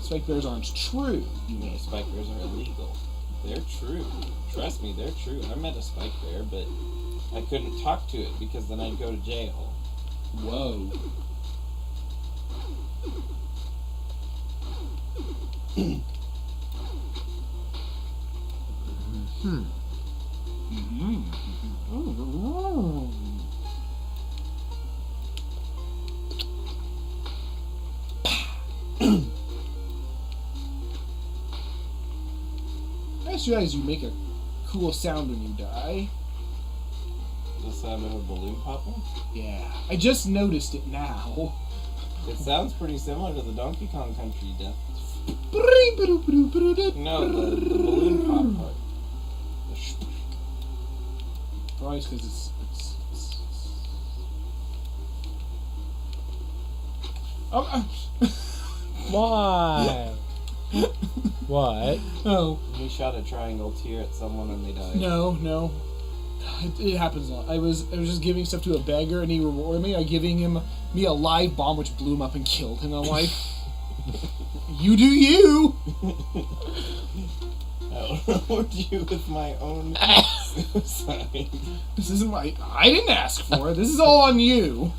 spike bears aren't true. You No, mean? spike bears are illegal. They're true. Trust me, they're true. I met a spike bear, but I couldn't talk to it because then I'd go to jail. Whoa. I just realized you make a cool sound when you die. The sound of a balloon popping? Yeah, I just noticed it now. It sounds pretty similar to the Donkey Kong Country death. No, the balloon pop part. Probably because it's Oh, Why? What? oh, He shot a triangle tear at someone and they died. no. It happens a lot. I was just giving stuff to a beggar, and he rewarded me by giving me a live bomb, which blew him up and killed him. I'm like, you do you. I'll reward you with my own suicide. This isn't I didn't ask for it. This is all on you.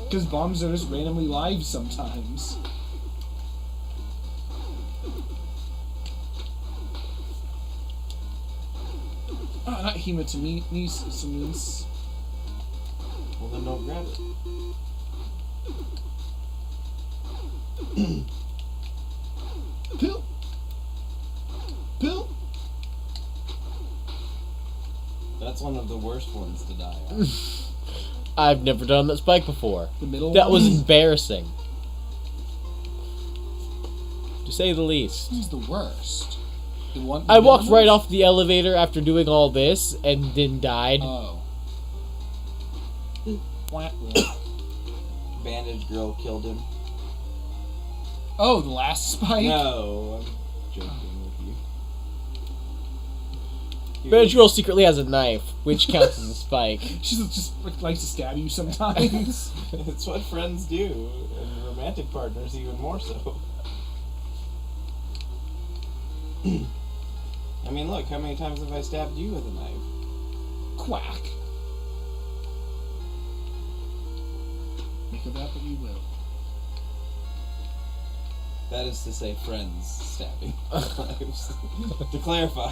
Because bombs are just randomly live sometimes. Oh, not hematemesis. Well, then don't grab it. Pill. Pill. That's one of the worst ones to die on. I've never done that spike before. The middle That was one? embarrassing. To say the least. This is the worst. The one, I walked middle right one? off the elevator after doing all this and then died. Oh. Bandage girl killed him. Oh, the last spike? No, I'm joking with you. He Bandage was- Girl secretly has a knife, which counts as a spike. She just likes to stab you sometimes. It's what friends do, and romantic partners even more so. I mean, look, how many times have I stabbed you with a knife? Quack. Make of that what you will. That is to say, friends stabbing knives. To clarify.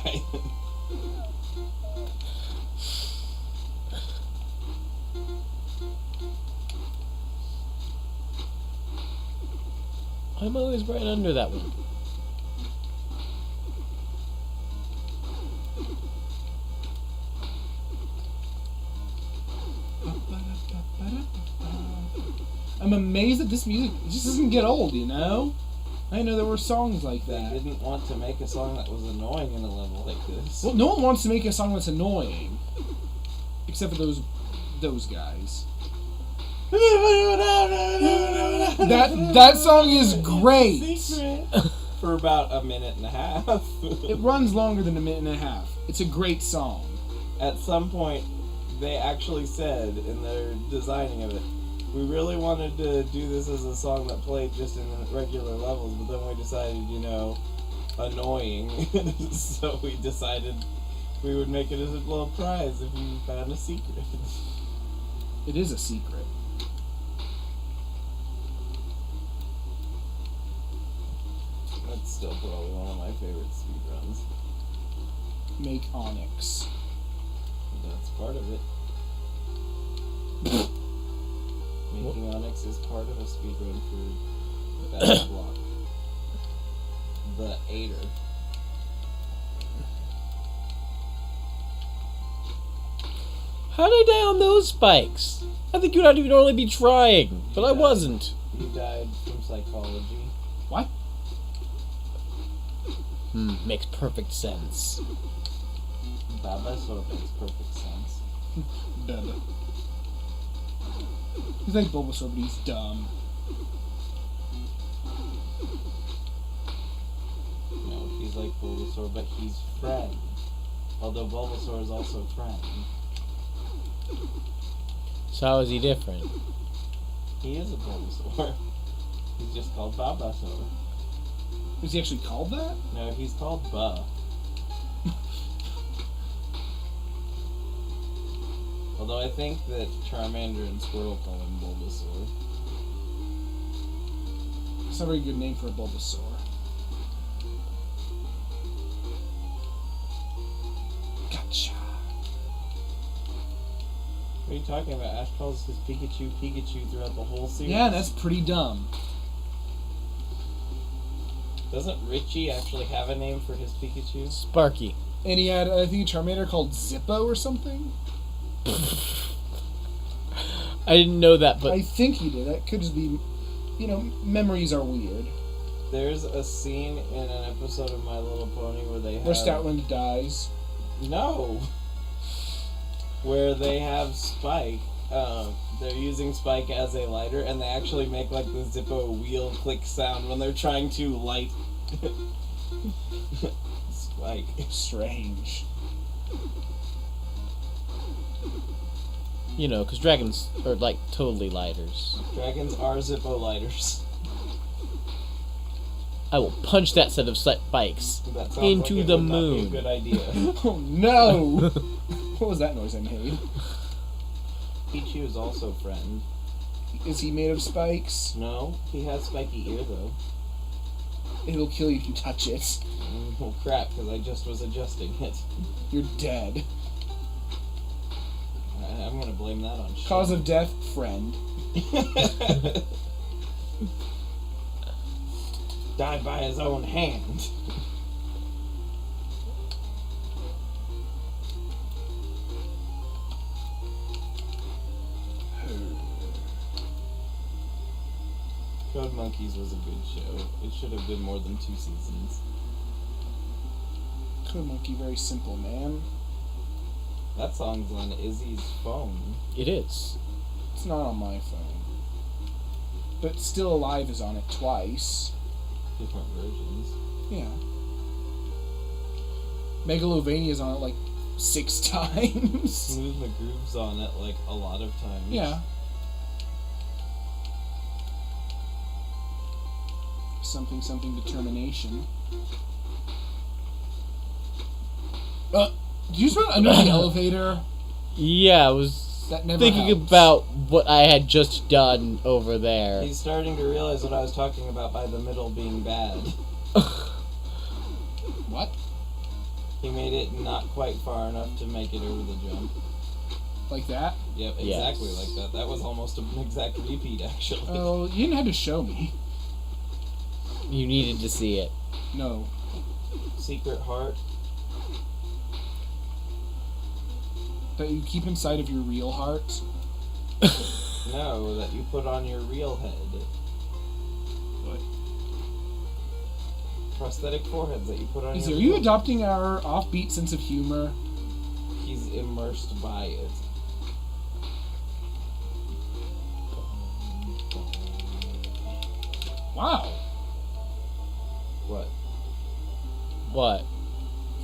I'm always right under that one. I'm amazed that this music just doesn't get old, you know? I didn't know there were songs like They that. didn't want to make a song that was annoying in a level like this. Well, no one wants to make a song that's annoying. Except for those guys. That song is great. For about a minute and a half. It runs longer than a minute and a half. It's a great song. At some point, they actually said in their designing of it, we really wanted to do this as a song that played just in regular levels, but then we decided, annoying. So we decided we would make it as a little prize if you found a secret. It is a secret. That's still probably one of my favorite speedruns. Make Onyx. That's part of it. Making Onyx is part of a speedrun for Battle Block. The Aider. How did I die on those spikes? I think you'd not even normally be trying, but I wasn't. You died from psychology. What? Makes perfect sense. Bulbasaur makes perfect sense. Bubba. He's like Bulbasaur, but he's dumb. No, he's like Bulbasaur, but he's friend. Although Bulbasaur is also friend. So how is he different? He is a Bulbasaur. He's just called Bulbasaur. Is he actually called that? No, he's called Ba. Although I think that Charmander and Squirtle call him Bulbasaur. It's not a very good name for a Bulbasaur. Gotcha. What are you talking about? Ash calls his Pikachu Pikachu throughout the whole series. Yeah, that's pretty dumb. Doesn't Richie actually have a name for his Pikachu? Sparky. And he had, I think, a Charmander called Zippo or something. I didn't know that, but I think he did. That could just be, memories are weird. There's a scene in an episode of My Little Pony where they have... Where Stoutland dies. No! Where they have Spike. They're using Spike as a lighter, and they actually make like the Zippo wheel click sound when they're trying to light Spike. Strange. because dragons are like totally lighters. Dragons are Zippo lighters. I will punch that set of spikes That sounds into like it the would not be moon. a good idea. Oh no! What was that noise I made? Pichu is also friend. Is he made of spikes? No, he has spiky ear though. It'll kill you if you touch it. Well, crap, because I just was adjusting it. You're dead. I'm gonna blame that on shit. Cause of death, friend. Died by his own hand. Code Monkeys was a good show. It should have been more than 2 seasons. Code Monkey, very simple, man. That song's on Izzy's phone. It is. It's not on my phone. But Still Alive is on it twice. Different versions. Yeah. Megalovania's on it like 6 times. Smooth McGroove's on it like a lot of times. Yeah. Something determination. Did you just run under the elevator? Yeah, I was That never thinking helps. about what I had just done over there. He's starting to realize what I was talking about by the middle being bad. What? He made it not quite far enough to make it over the jump. Like that? Yep, exactly like that. That was almost an exact repeat, actually. Oh, you didn't have to show me. You needed to see it. No. Secret heart. That you keep inside of your real heart. No, that you put on your real head. What? Prosthetic foreheads that you put on Are your you real adopting our offbeat sense of humor? He's immersed by it. Wow. What? What?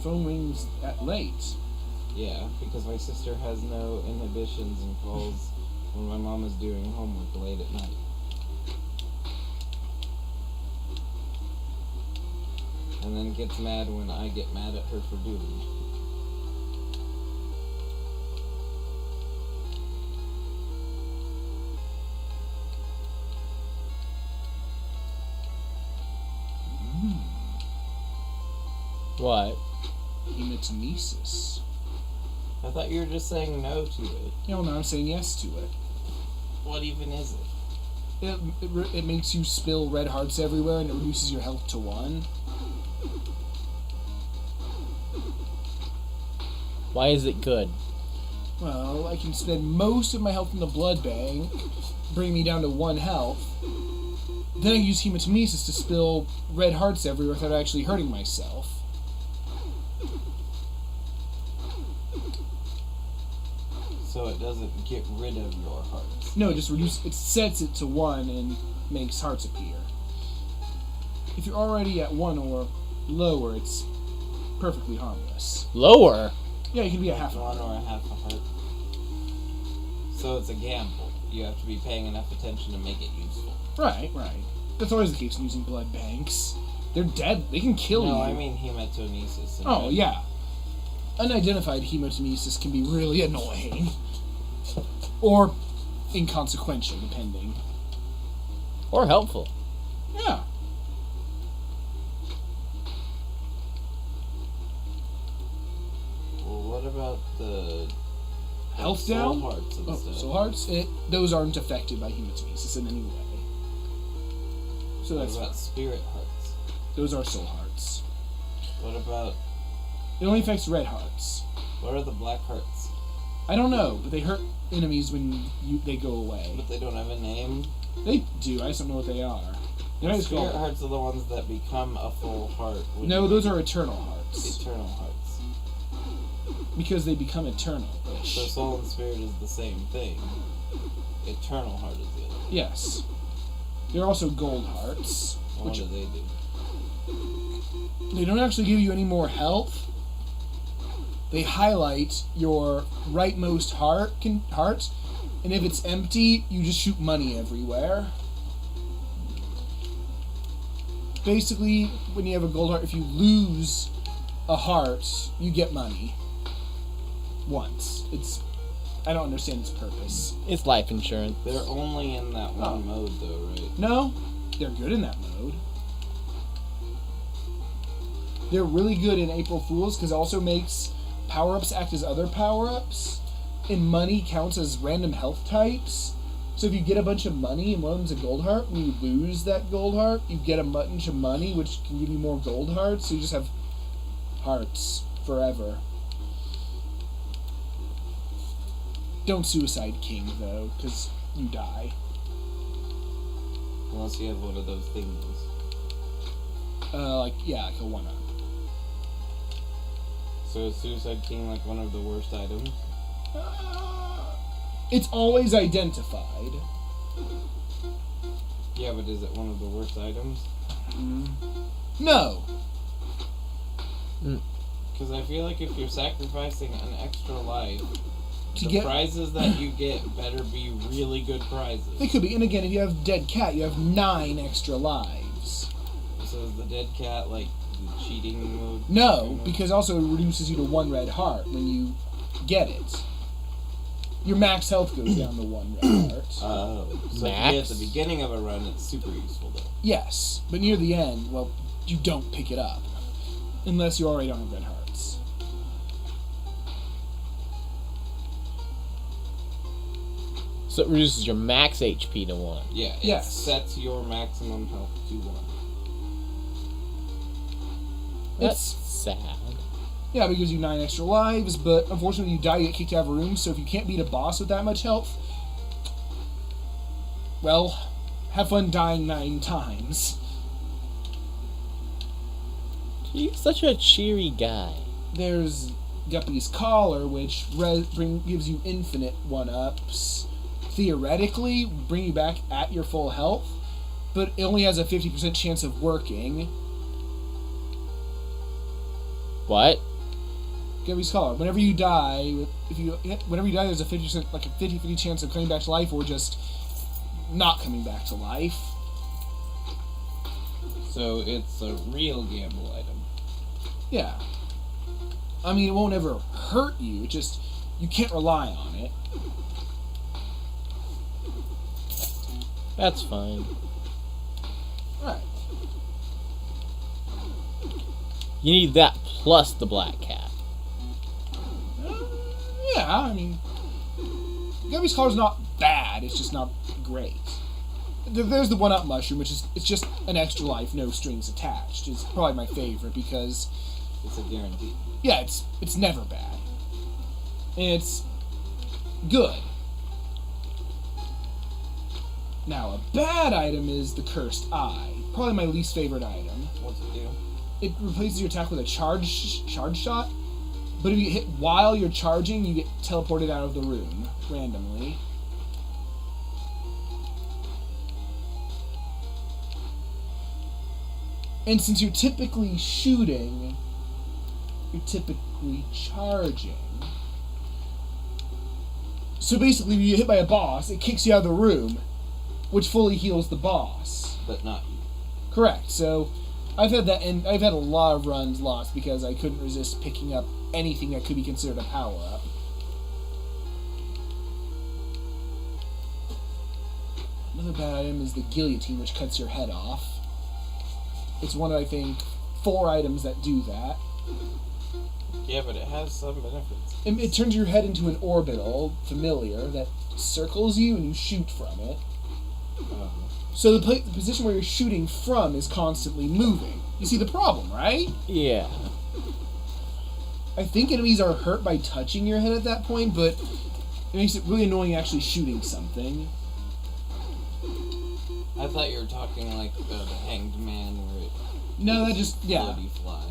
Phone rings at late. Yeah, because my sister has no inhibitions and calls when my mom is doing homework late at night. And then gets mad when I get mad at her for doing it. What? Hematemesis. I thought you were just saying no to it. No, I'm saying yes to it. What even is it? It makes you spill red hearts everywhere and it reduces your health to 1. Why is it good? Well, I can spend most of my health in the blood bank, bring me down to 1 health. Then I use hematemesis to spill red hearts everywhere without actually hurting myself. So it doesn't get rid of your hearts. No, it sets it to 1 and makes hearts appear. If you're already at 1 or lower, it's perfectly harmless. Lower? Yeah, you can be at half. 1 or a half a heart. So it's a gamble. You have to be paying enough attention to make it useful. Right. That's always the case when using blood banks. They're dead. They can kill you. No, I mean hematonesis. and Oh, red- yeah. Unidentified hematemesis can be really annoying. Or inconsequential, depending. Or helpful. Yeah. Well, what about the Health soul down? hearts and Oh, stuff? soul hearts? Those aren't affected by hematemesis in any way. So What that's about spirit hearts? those are soul hearts. What about It only affects red hearts. what are the black hearts? I don't know, but they hurt enemies when they go away. But they don't have a name. They do. I just don't know what they are. They might just Spirit go. hearts are the ones that become a full heart. when No, you those make are eternal hearts eternal hearts. because they become So eternal-ish. soul and spirit is the same thing. Eternal heart is the other. Yes. They're also gold hearts. What Which do they do? they don't actually give you any more health. They highlight your rightmost heart, and if it's empty, you just shoot money everywhere. Basically, when you have a gold heart, if you lose a heart, you get money. Once. I don't understand its purpose. It's life insurance. They're only in that one Oh. mode, though, right? No, they're good in that mode. They're really good in April Fools because it also makes power-ups act as other power-ups, and money counts as random health types. So if you get a bunch of money and one of them's a gold heart, when you lose that gold heart, you get a bunch of money, which can give you more gold hearts, so you just have hearts forever. Don't Suicide King, though, because you die. Unless you have one of those things. Like a 1-up. So is Suicide King like one of the worst items? It's always identified. Yeah, but is it one of the worst items? No. Because I feel like if you're sacrificing an extra life, To the get prizes that you get better be really good prizes. They could be, and again, if you have Dead Cat, you have 9 extra lives. So is the dead cat like the cheating mode? No, because also it reduces you to 1 red heart when you get it. Your max health goes down to 1 red heart. Oh, so if you Max? get at the beginning of a run, it's super useful though. Yes, but near the end, well, you don't pick it up. Unless you already don't have red hearts. So it reduces your max HP to 1. Yeah, it Yes. sets your maximum health to 1. That's It's, sad. yeah, it gives you 9 extra lives, but unfortunately you die, you get kicked out of a room, so if you can't beat a boss with that much health, well, have fun dying 9 times. You're such a cheery guy. There's Guppy's Collar, which gives you infinite 1-ups. Theoretically, bring you back at your full health, but it only has a 50% chance of working. What? Guppy's Collar. Whenever you die, there's a 50%, like a 50-50 chance of coming back to life or just not coming back to life. So it's a real gamble item. Yeah. I mean, it won't ever hurt you. It just, you can't rely on it. That's fine. Right. You need that plus the black cat. Yeah, I mean, Guppy's Collar's not bad. It's just not great. There's the 1-up mushroom, which is it's just an extra life, no strings attached. It's probably my favorite because, It's a guarantee. yeah, it's never bad. And it's good. Now, a bad item is the Cursed Eye. Probably my least favorite item. What's it do? It replaces your attack with a charge shot, but if you hit while you're charging, you get teleported out of the room randomly. And since you're typically shooting, you're typically charging. So basically, when you get hit by a boss, it kicks you out of the room, which fully heals the boss. but not you. Correct. So I've had that, and I've had a lot of runs lost because I couldn't resist picking up anything that could be considered a power up. Another bad item is the guillotine, which cuts your head off. It's one of, I think, 4 items that do that. Yeah, but it has some benefits. It turns your head into an orbital familiar that circles you and you shoot from it. So the position where you're shooting from is constantly moving. You see the problem, right? Yeah. I think enemies are hurt by touching your head at that point, but it makes it really annoying actually shooting something. I thought you were talking like the Hanged Man where it No, that just, yeah. bloody fly.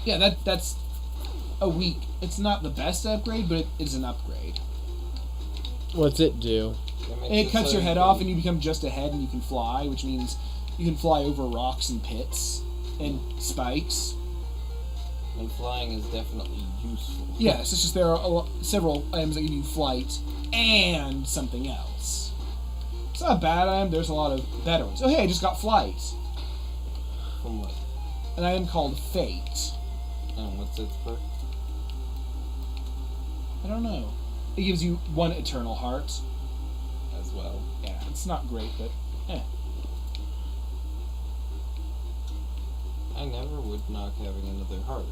Yeah, that's a weak. It's not the best upgrade, but it is an upgrade. What's it do? It cuts your head off and you become just a head and you can fly, which means you can fly over rocks and pits and spikes. And flying is definitely useful. Yes, it's just there are several items that give you flight and something else. It's not a bad item, there's a lot of better ones. Oh hey, I just got flight. From what? An item called Fate. And what's its perk? I don't know. It gives you 1 eternal heart. As well. Yeah, it's not great, but eh. I never would knock having another heart.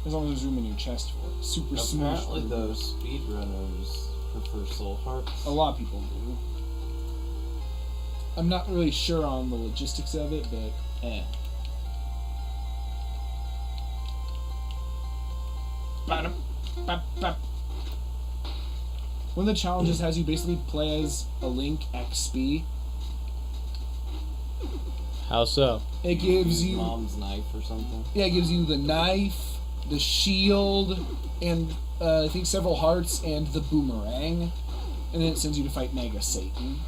As long as there's room in your chest for it. Super smooth. Apparently those speedrunners prefer soul hearts. A lot of people do. I'm not really sure on the logistics of it, but eh. One of the challenges has you basically play as a Link XP. How so? It gives you Mom's knife or something. Yeah, it gives you the knife, the shield, and I think several hearts and the boomerang. And then it sends you to fight Mega Satan.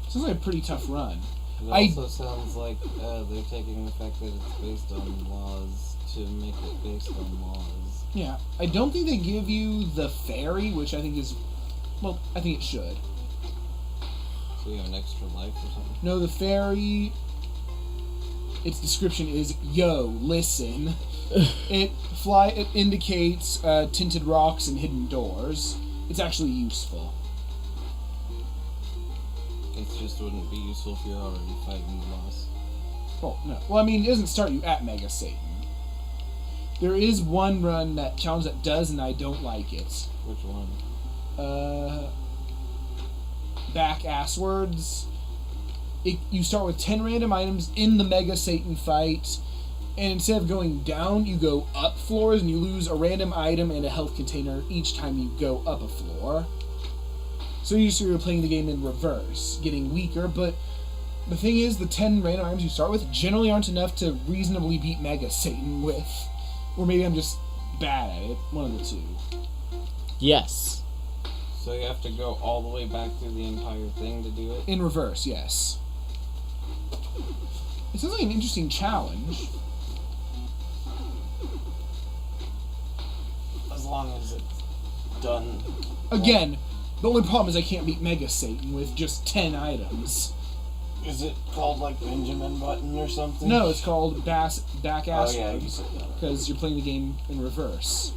Sounds like a pretty tough run. It also sounds like they're taking the fact that it's based on laws to make it based on laws. Yeah, I don't think they give you the fairy, which I think is... Well, I think it should. So you have an extra life or something? No, the fairy... Its description is, yo, listen. It indicates tinted rocks and hidden doors. It's actually useful. It just wouldn't be useful if you're already fighting the boss. Well, no. Well, I mean, it doesn't start you at Mega Satan. There is one run, that challenge that does, and I don't like it. Which one? Back Asswards. You start with 10 random items in the Mega Satan fight, and instead of going down, you go up floors, and you lose a random item and a health container each time you go up a floor. So you're playing the game in reverse, getting weaker, but the thing is, the 10 random items you start with generally aren't enough to reasonably beat Mega Satan with. Or maybe I'm just bad at it. One of the two. Yes. So you have to go all the way back through the entire thing to do it? In reverse, yes. It sounds like an interesting challenge. As long as it's done. Again, the only problem is I can't beat Mega Satan with just 10 items. Is it called like Benjamin Button or something? No, it's called Back Asswards. Oh yeah, you said that. Because you're playing the game in reverse.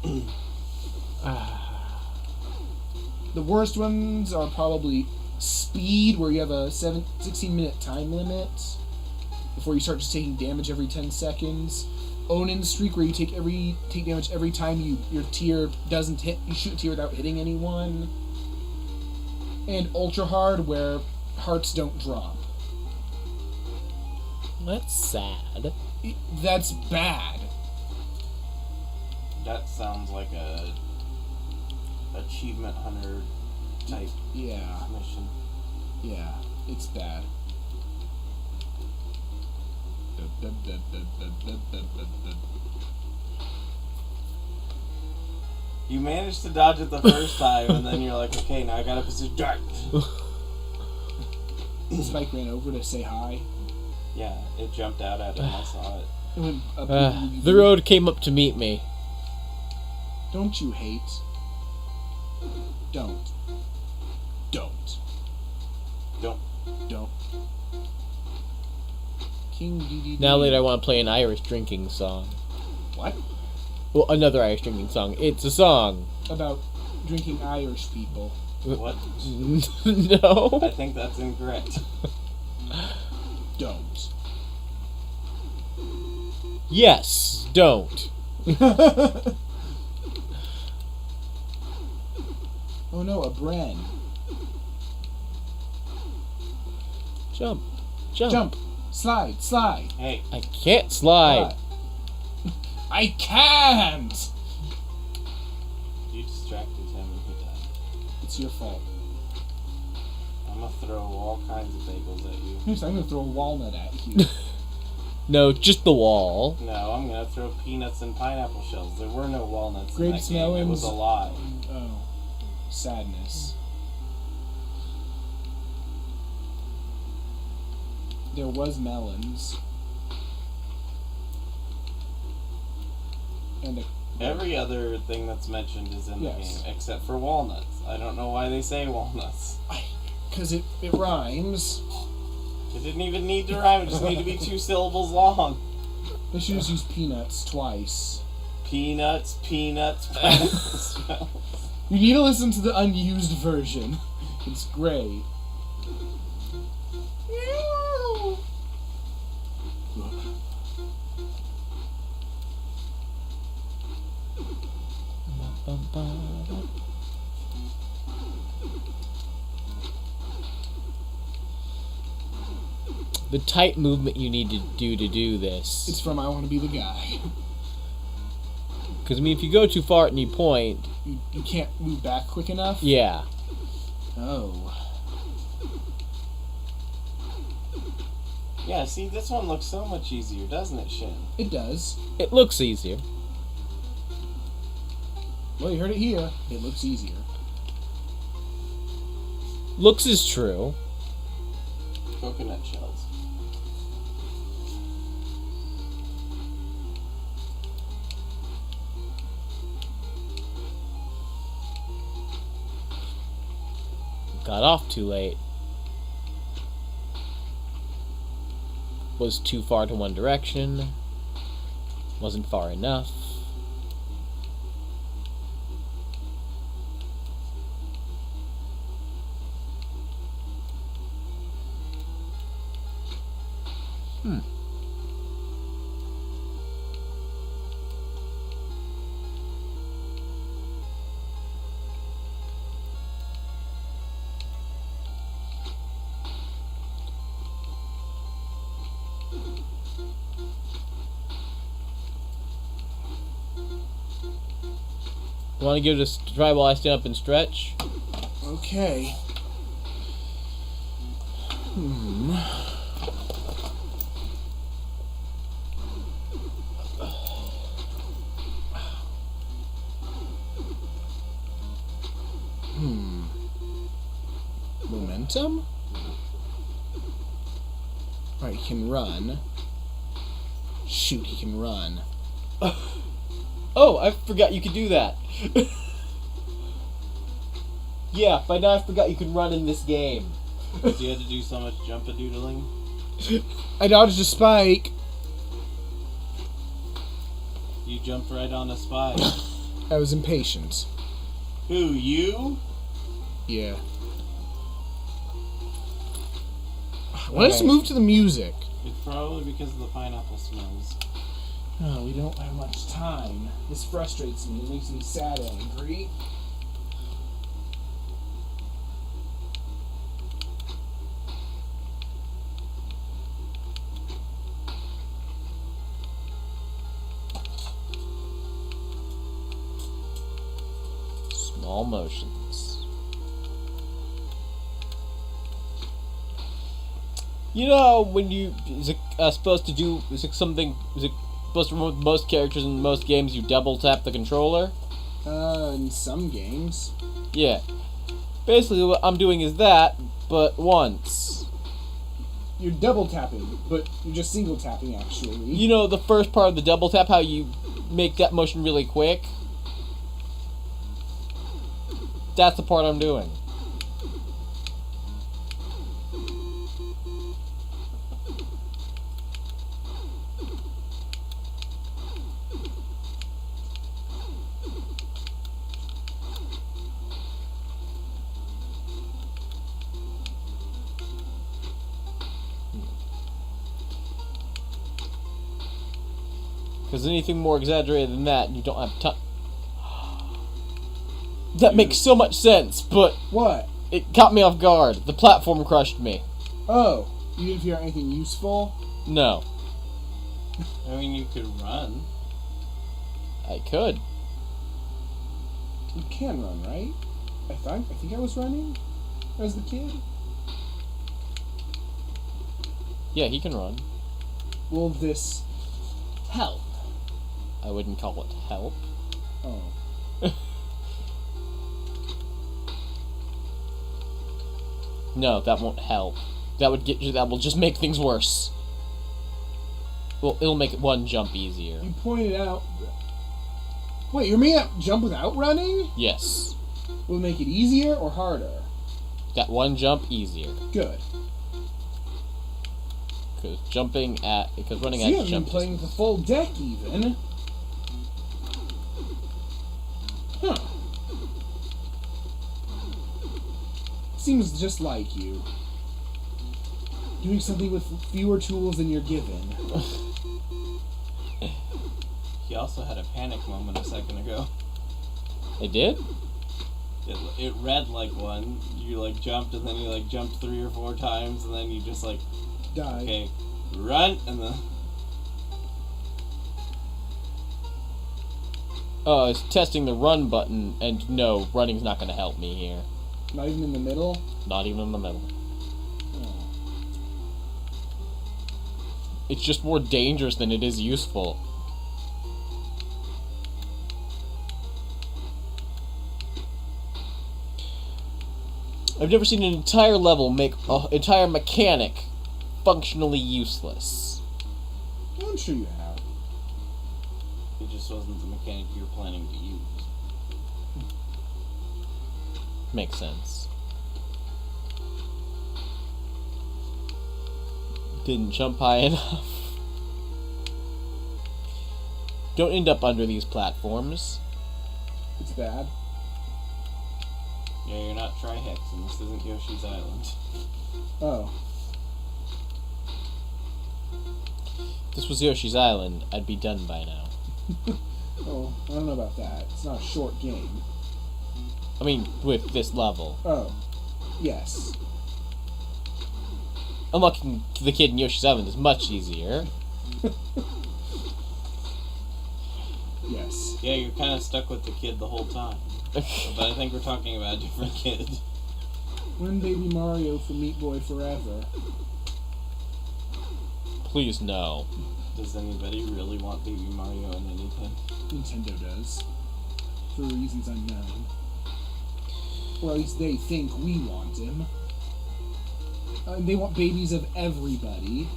The worst ones are probably Speed, where you have a 16-minute time limit before you start just taking damage every 10 seconds. Onin Streak, where you take damage every time your tier doesn't hit. You shoot a tier without hitting anyone. And Ultra Hard, where hearts don't drop. That's sad. That's bad. That sounds like a achievement hunter type mission. Yeah, it's bad. You managed to dodge it the first time, and then you're like, okay, now I gotta pursue Dart. Spike ran over to say hi. Yeah, it jumped out at him. I saw it. It went up The road came up to meet me. Don't you hate? Don't. Don't. Don't. Don't. King DDD. Now later I want to play an Irish drinking song. What? Well, another Irish drinking song. It's a song. About drinking Irish people. What? No. I think that's incorrect. Don't. Yes. Don't. Oh no, a Bren. Jump. Jump. Jump. Slide. Slide. Hey, I can't slide. I can't! you distracted him and he died. It's your fault. I'm gonna throw all kinds of bagels at you. Next, I'm gonna throw a walnut at you. No, just the wall. No, I'm gonna throw peanuts and pineapple shells. There were no walnuts Grapes, in that game. It was melons. a lie. Oh. Sadness. There was melons. And a... Every other thing that's mentioned is in the Yes. game, except for walnuts. I don't know why they say walnuts. Because it rhymes. It didn't even need to rhyme, it just needed to be 2 syllables long. They should just use peanuts twice. Peanuts, peanuts, peanuts. You need to listen to the unused version. It's great. The tight movement you need to do this. It's from I Want to Be the Guy. Because, I mean, if you go too far at any point, You can't move back quick enough? yeah. Oh. Yeah, see, this one looks so much easier, doesn't it, Shin? It does. It looks easier. Well, you heard it here. It looks easier. Looks is true. Coconut shells. Got off too late. Was too far to one direction. Wasn't far enough. You want to give it a try while I stand up and stretch? Okay. Momentum? Alright, he can run. Shoot, he can run. Oh, I forgot you could do that. Yeah, by now I forgot you could run in this game. Because you had to do so much jump-a-doodling. I dodged a spike. You jumped right on a spike. I was impatient. Who, you? Yeah. Why don't you move to the music? It's probably because of the pineapple smells. Oh, we don't have much time. This frustrates me. It makes me sad and angry. Small motions. You know, when you is it supposed to do is it something is it supposed to with most characters in most games you double tap the controller? In some games. Yeah. Basically what I'm doing is that, but once. You're double tapping, but you're just single tapping actually. You know the first part of the double tap, how you make that motion really quick? That's the part I'm doing. Because anything more exaggerated than that, you don't have time. That makes so much sense, but What? it caught me off guard. The platform crushed me. Oh, you didn't figure out anything useful? No, I mean, you could run. I could. You can run, right? I think I was running as the kid. Yeah, he can run. Will this help? I wouldn't call it help. Oh. No, that won't help. That would get you. That will just make things worse. Well, it'll make one jump easier. You pointed out. Wait, you're making that jump without running? Yes, Will it make it easier or harder? that one jump easier. Good. Because running So at you haven't been jump. playing with the full deck even. Huh. Seems just like you. Doing something with fewer tools than you're given. He also had a panic moment a second ago. It did? It read like one. You like jumped and then you like jumped 3 or 4 times and then you just like, Die. okay, run and then. Oh, I was testing the run button, and no, running's not going to help me here. Not even in the middle? Not even in the middle. Oh. It's just more dangerous than it is useful. I've never seen an entire level make an entire mechanic functionally useless. I'm sure you have. It just wasn't the mechanic you were planning to use. Makes sense. Didn't jump high enough. Don't end up under these platforms. It's bad. Yeah, you're not Tri-Hexing. This isn't Yoshi's Island. Oh. If this was Yoshi's Island, I'd be done by now. Oh, I don't know about that. It's not a short game. I mean, with this level. Oh. Yes. Unlocking the kid in Yoshi's Island is much easier. Yes. Yeah, you're kind of stuck with the kid the whole time. But I think we're talking about a different kid. When Baby Mario for Meat Boy Forever. Please no. Does anybody really want Baby Mario in anything? Nintendo does. For reasons unknown. Or at least they think we want him. They want babies of everybody.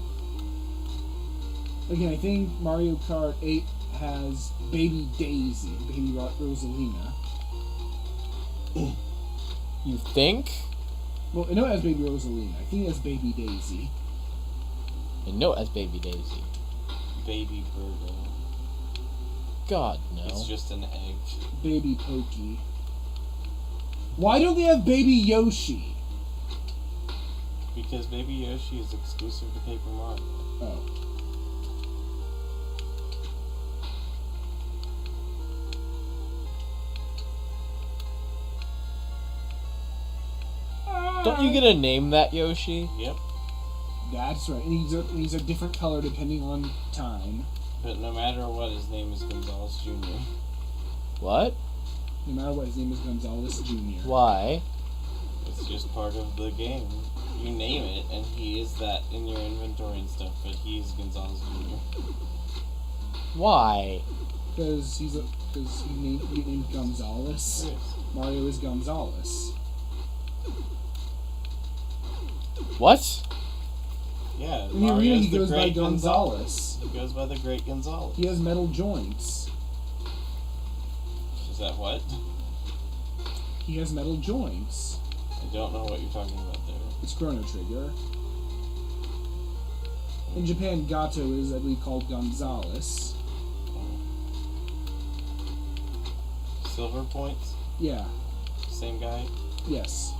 Again, I think Mario Kart 8 has Baby Daisy, Baby Rosalina. You think? Well, I know it has Baby Rosalina. I think it has Baby Daisy. I know it has Baby Daisy. Baby Virgo. God, no. It's just an egg. Baby Pokey. Why don't they have Baby Yoshi? Because Baby Yoshi is exclusive to Paper Mario. Oh. Don't you get a name that Yoshi? Yep. That's right. And he's a different color depending on time. But no matter what, his name is Gonzalez Jr. What? No matter what, his name is Gonzalez Jr. Why? It's just part of the game. You name it, and he is that in your inventory and stuff, but he's Gonzalez Jr. Why? Because he named Gonzalez. Mario is Gonzalez. What? Yeah, In the arena, Mario's he the goes by Great Gonzalez. He goes by the Great Gonzalez. He has metal joints. Is that what? He has metal joints. I don't know what you're talking about there. It's Chrono Trigger. In Japan, Gato is, I believe, called Gonzalez. Silver Points? Yeah. Same guy? Yes.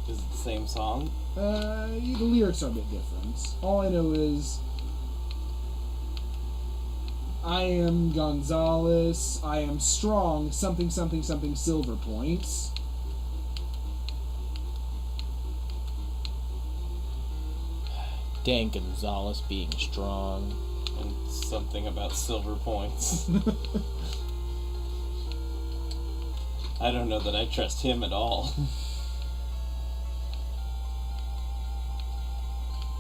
Is it the same song? The lyrics are a bit different. All I know is I am Gonzalez, I am strong, something, something, something, silver points. Dan Gonzalez being strong. And something about silver points. I don't know that I trust him at all.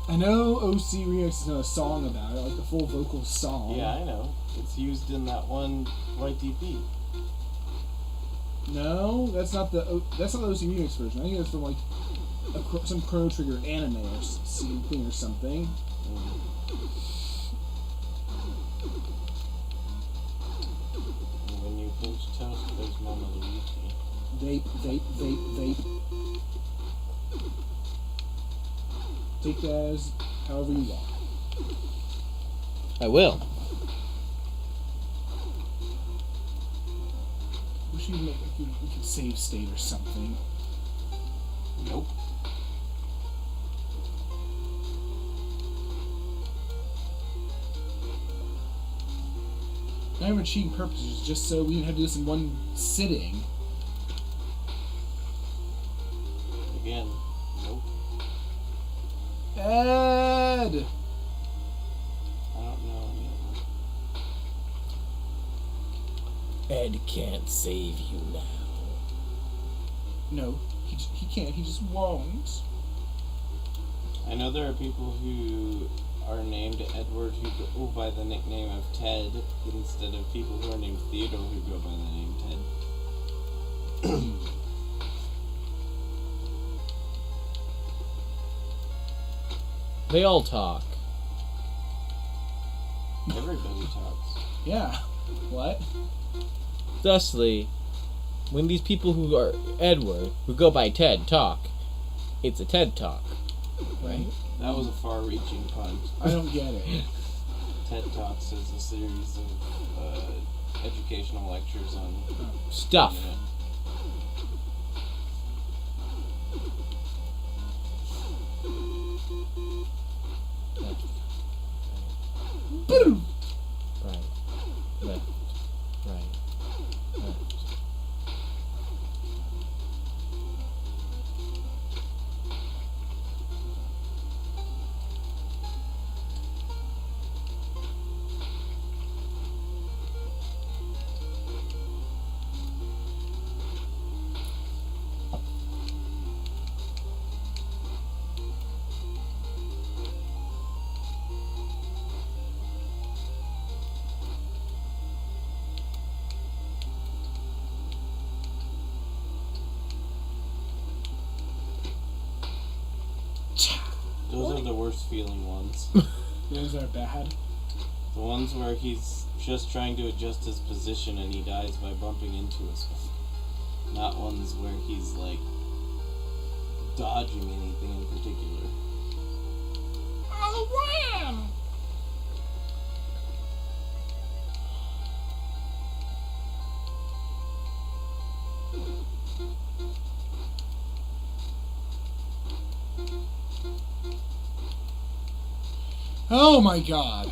I know OC Remix is not a song about it, like the full vocal song. Yeah, I know. It's used in that one YTP. No, that's not the OC Remix version. I think that's from like some Chrono Trigger anime or thing or something. And when you pinch toast, there's Mama Luigi. Vape, vape, vape, vape. Take that as however you want. I will. Wish we could save state or something. Nope. Not even for cheating purposes, just so we didn't have to do this in one sitting. Again, nope. Ed! I don't know any of them. Ed can't save you now. No, he can't. He just won't. I know there are people who are named Edward who go by the nickname of Ted instead of people who are named Theodore who go by the name Ted. They all talk. Everybody talks. Yeah. What? Thusly, when these people who are Edward, who go by Ted, talk, it's a TED Talk. Right? That was a far-reaching pun. I don't get it. TED Talks is a series of educational lectures on Stuff. internet. Boom! Right. Left. Right. Left. Those are the worst feeling ones. Those are bad. The ones where he's just trying to adjust his position and he dies by bumping into a spike. Not ones where he's like dodging anything in particular. Oh, wow! Oh my god.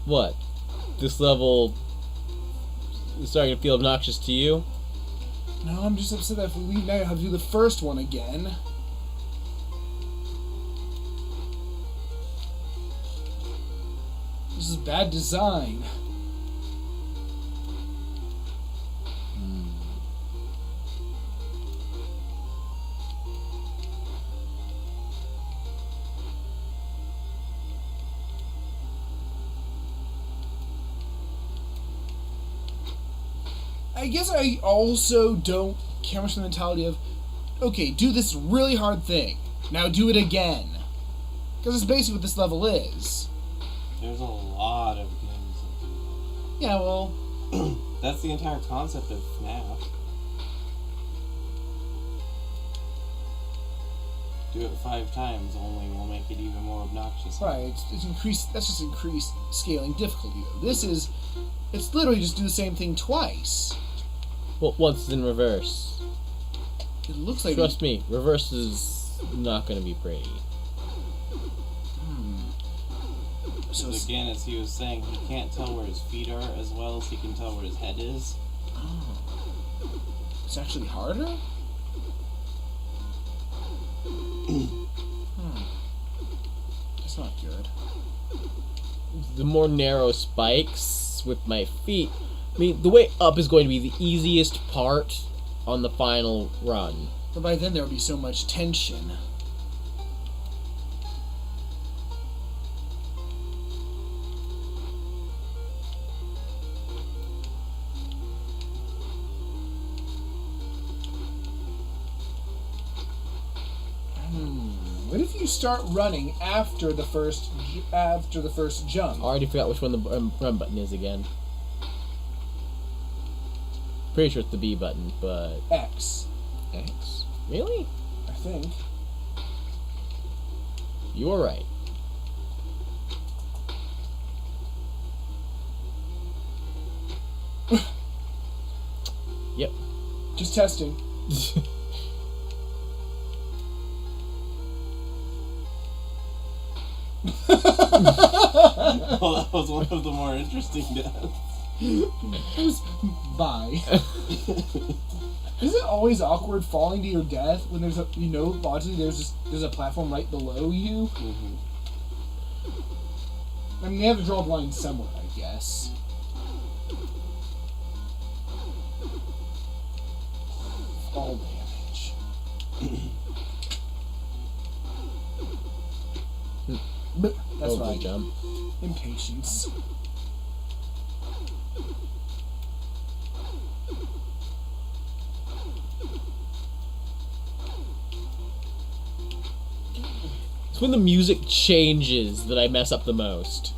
What? This level is starting to feel obnoxious to you? No, I'm just upset that if we leave now, I'll have to do the first one again. This is bad design. I guess I also don't care much the mentality of, okay, do this really hard thing. Now do it again. Because it's basically what this level is. There's a lot of games that do Yeah, well, that. That's the entire concept of FNAF. Do it 5 times, only will make it even more obnoxious. right, it's increased, that's just increased scaling difficulty, though. This is, it's literally just do the same thing twice. Well, once it's in reverse. It looks like... Trust me, reverse is not going to be pretty. So Because again, as he was saying, he can't tell where his feet are as well as he can tell where his head is. it's actually harder? That's not good. The more narrow spikes with my feet. I mean, the way up is going to be the easiest part on the final run. But by then there would be so much tension. What if you start running after the first jump? I already forgot which one the run button is again. Pretty sure it's the B button, but... X, X? Really? I think. You were right. Yep. Just testing. Well, that was one of the more interesting deaths. Just bye. Is it always awkward falling to your death when there's a, logically there's a platform right below you? Mm-hmm. I mean, they have to draw the line somewhere, I guess. Fall damage. But that's Over right. jump. Impatience. It's when the music changes that I mess up the most.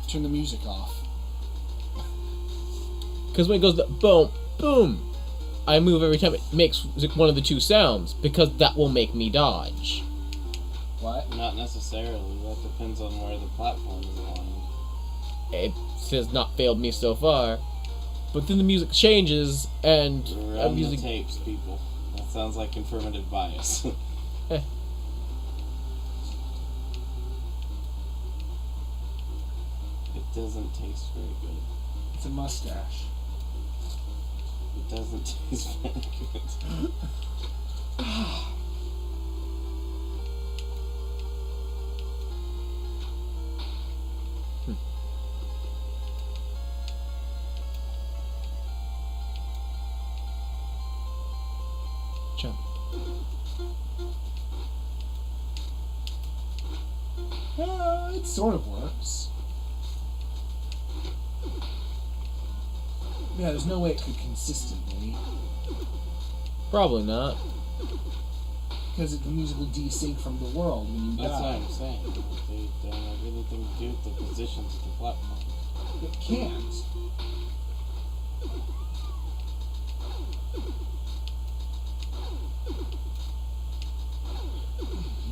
Turn the music off. Because when it goes boom, boom, I move every time it makes one of the two sounds, because that will make me dodge. What? Not necessarily. That depends on where the platform is aligned. It has not failed me so far. But then the music changes, and Run I'm the using... tapes, people. That sounds like confirmative bias. Eh. It doesn't taste very good. It's a mustache. It doesn't taste very good. Jump. It sort of works. Yeah, there's no way it could consistently. Probably not. Because it can musically desync from the world when you That's what die. I'm saying. They don't have anything to do with the positions of the platform. It can't.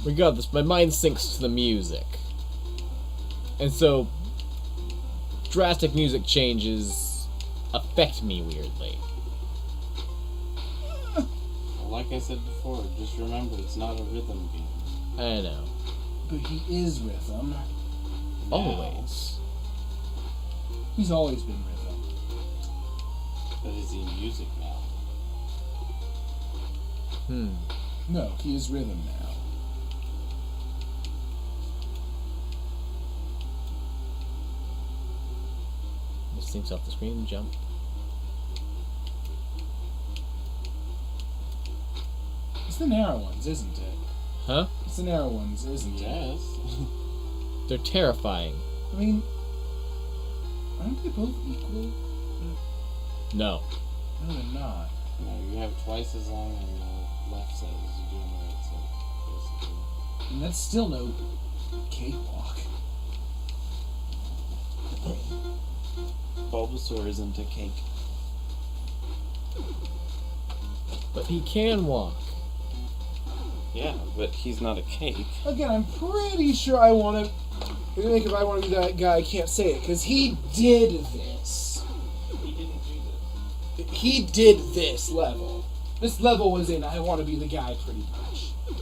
Regardless, my mind syncs to the music. And so, drastic music changes affect me weirdly. Well, like I said before, just remember it's not a rhythm game. I know. But he is rhythm. Now, Always. He's always been rhythm. But is he music now? No, he is rhythm now. Just syncs off the screen, jump. It's the narrow ones, isn't it? Huh? It's the narrow ones, isn't it? Yes. They're terrifying. I mean, aren't they both equal? No. No, they're not. No, you have twice as long on the left side as you do on the right side, basically. And that's still no cakewalk. Bulbasaur isn't a cake. But he can walk. Yeah, but he's not a cake. Again, I'm pretty sure I want to. If I want to be that guy, I can't say it because he did this. He didn't do this. He did this level. This level was in I want to be the guy pretty much. I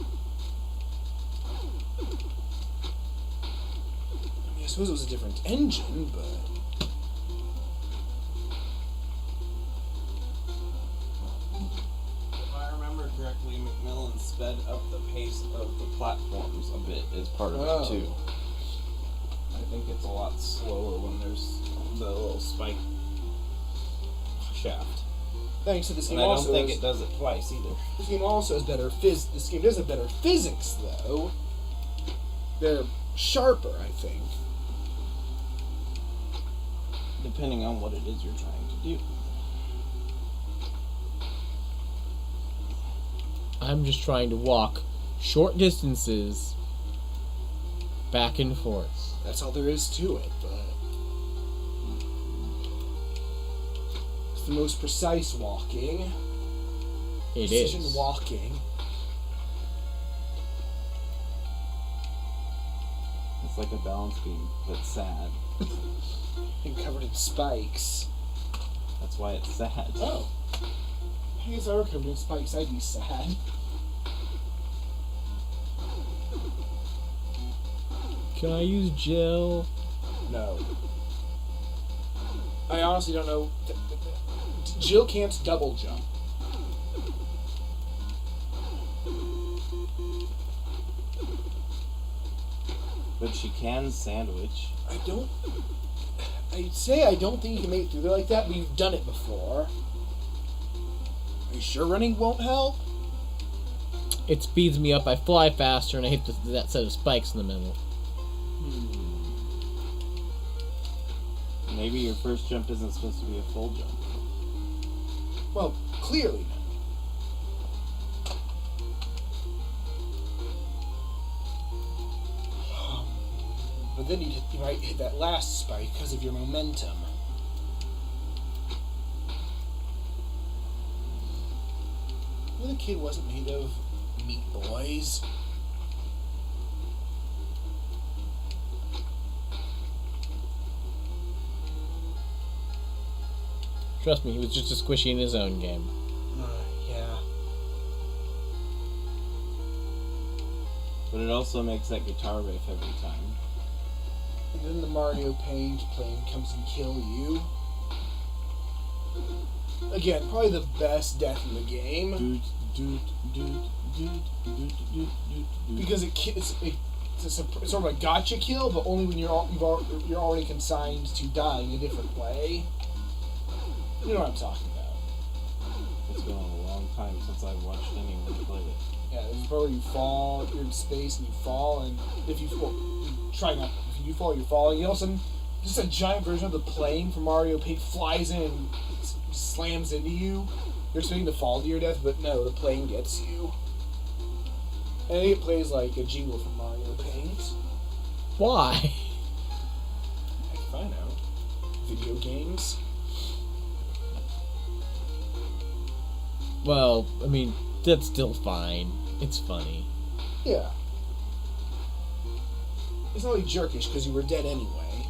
mean, I suppose it was a different engine, but. If I remember correctly, Macmillan sped up the pace of the platforms a bit as part of Oh. it too. I think it's a lot slower when there's the little spike shaft. Thanks to this game And I don't also think has, it does it twice either. this game also has better This game does have better physics though. They're sharper, I think. Depending on what it is you're trying to do. I'm just trying to walk short distances back and forth. That's all there is to it, but it's the most precise walking. It Precision is. walking. It's like a balance beam, but sad. And covered in spikes. That's why it's sad. Oh. I guess if I were covered in spikes, I'd be sad. Can I use gel? No. I honestly don't know. Jill can't double jump. But she can sandwich. I'd say I don't think you can make it through there like that, but you've done it before. Are you sure running won't help? It speeds me up. I fly faster, and I hit that set of spikes in the middle. Maybe your first jump isn't supposed to be a full jump. Well, clearly not. But then you might hit that last spike because of your momentum. Well, the kid wasn't made of meat boys. Trust me, he was just as squishy in his own game. Yeah. But it also makes that guitar riff every time. And then the Mario Paint plane comes and kill you. Again, probably the best death in the game Doot, doot, doot, doot, doot, doot, doot, doot. because it's sort of a gotcha kill, but only when you're already consigned to die in a different way. You know what I'm talking about. It's been a long time since I've watched anyone play it. Yeah, there's where you fall, you're in space and you fall, and if you try not, if you fall, you're falling. You all of a sudden, just a giant version of the plane from Mario Paint flies in and slams into you. You're expecting to fall to your death, but no, the plane gets you. And I think it plays like a jingle from Mario Paint. Why? I can find out. Video games. Well, I mean, that's still fine. It's funny. Yeah. It's not like jerkish because you were dead anyway.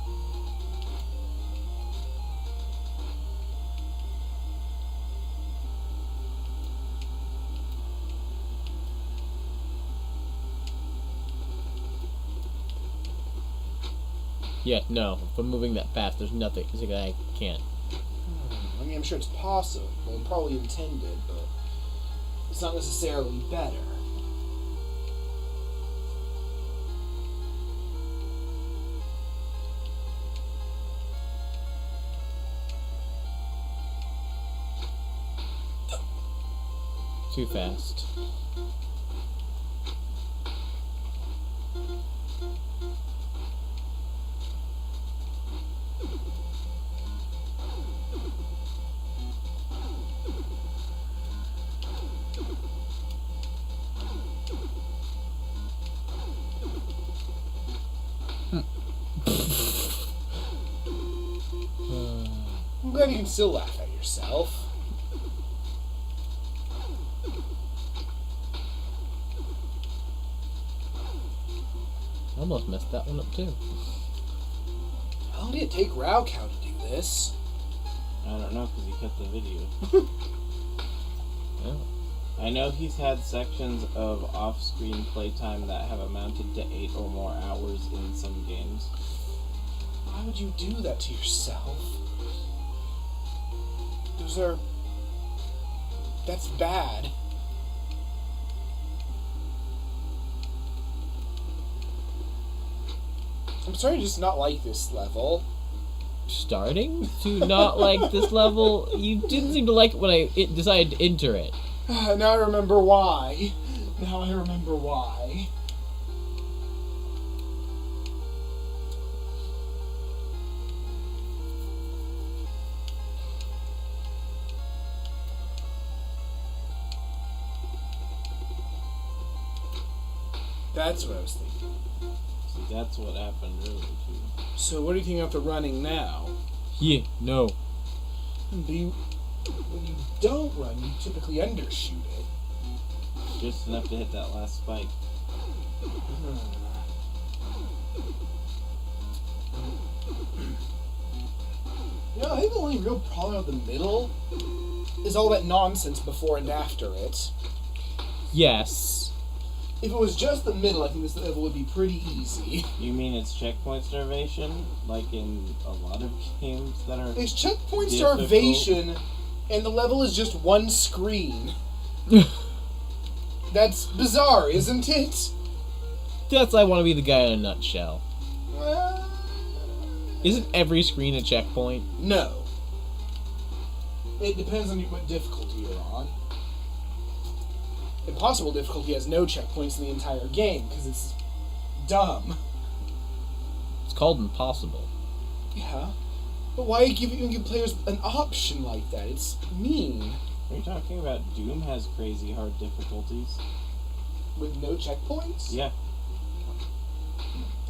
Yeah, no. If I'm moving that fast, there's nothing. I can't. I mean, I'm sure it's possible, probably intended, but it's not necessarily better. Too fast. I'm glad you can still laugh at yourself. I almost messed that one up too. How long did it take Raocow to do this? I don't know because he cut the video. Yeah. I know he's had sections of off-screen playtime that have amounted to 8 or more hours in some games. Why would you do that to yourself? That's bad. I'm sorry to just not like this level. Starting to not like this level? You didn't seem to like it when I decided to enter it. Now I remember why. Now I remember why. That's what I was thinking. See, that's what happened earlier, too. So what do you think of the running now? Yeah, no. When you don't run, you typically undershoot it. Just enough to hit that last spike. I think the only real problem with the middle is all that nonsense before and after it. Yes. If it was just the middle, I think this level would be pretty easy. You mean it's checkpoint starvation? Like in a lot of games that are... It's checkpoint difficult? starvation, and the level is just one screen. That's bizarre, isn't it? That's I want to be the guy in a nutshell. Isn't every screen a checkpoint? No. It depends on what difficulty you're on. Impossible difficulty has no checkpoints in the entire game, because it's dumb. It's called impossible. Yeah. But why even give players an option like that? It's mean. Are you talking about Doom has crazy hard difficulties? With no checkpoints? Yeah.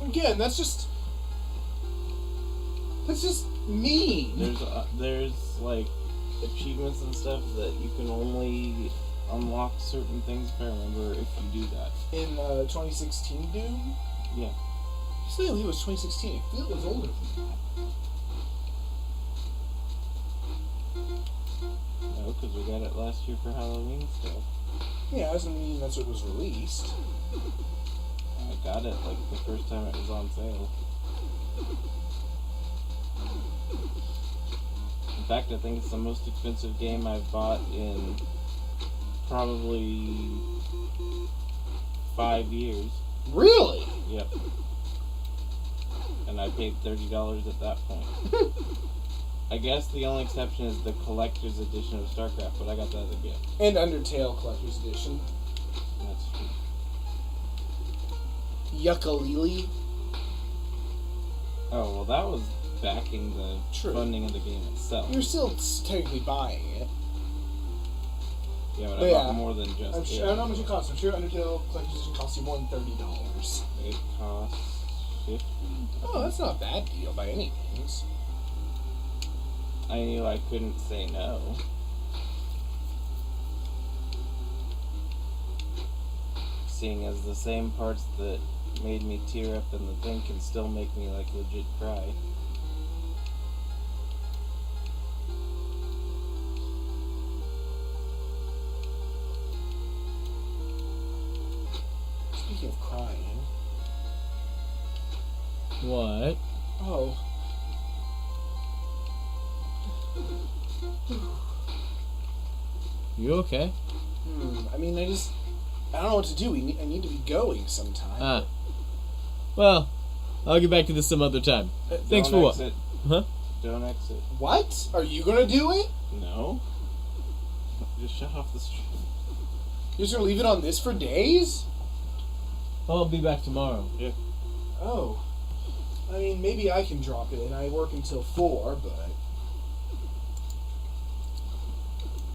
Again, that's just mean. There's like achievements and stuff that you can only unlock certain things, if I remember, if you do that. In 2016 Doom? Yeah. I believe it was 2016. I feel it was older than that. No, because we got it last year for Halloween stuff. Yeah, doesn't mean that's what was released. I got it like the first time it was on sale. In fact, I think it's the most expensive game I've bought in probably 5 years. Really? Yep. And I paid $30 at that point. I guess the only exception is the collector's edition of StarCraft, but I got that as a gift. And Undertale Collector's Edition. That's true. Yooka-Laylee. Oh, well, that was backing the True. funding of the game itself. You're still technically buying it. Yeah, but But I yeah, bought more than just I'm it. sure, I don't know how much it costs. I'm sure Undertale Collector's Edition costs you more than $30. It costs $50. Oh, that's not a bad deal by any means. I knew I couldn't say no. Seeing as the same parts that made me tear up in the thing can still make me like legit cry. Speaking of crying. What? Oh. You okay? I mean, I don't know what to do. I need to be going sometime. Ah. Well, I'll get back to this some other time. Thanks for Don't what? exit. Huh? Don't exit. What? Are you gonna do it? No. Just shut off the stream. You're just gonna leave it on this for days? I'll be back tomorrow. Yeah. Oh. I mean, maybe I can drop it, and I work until 4, but...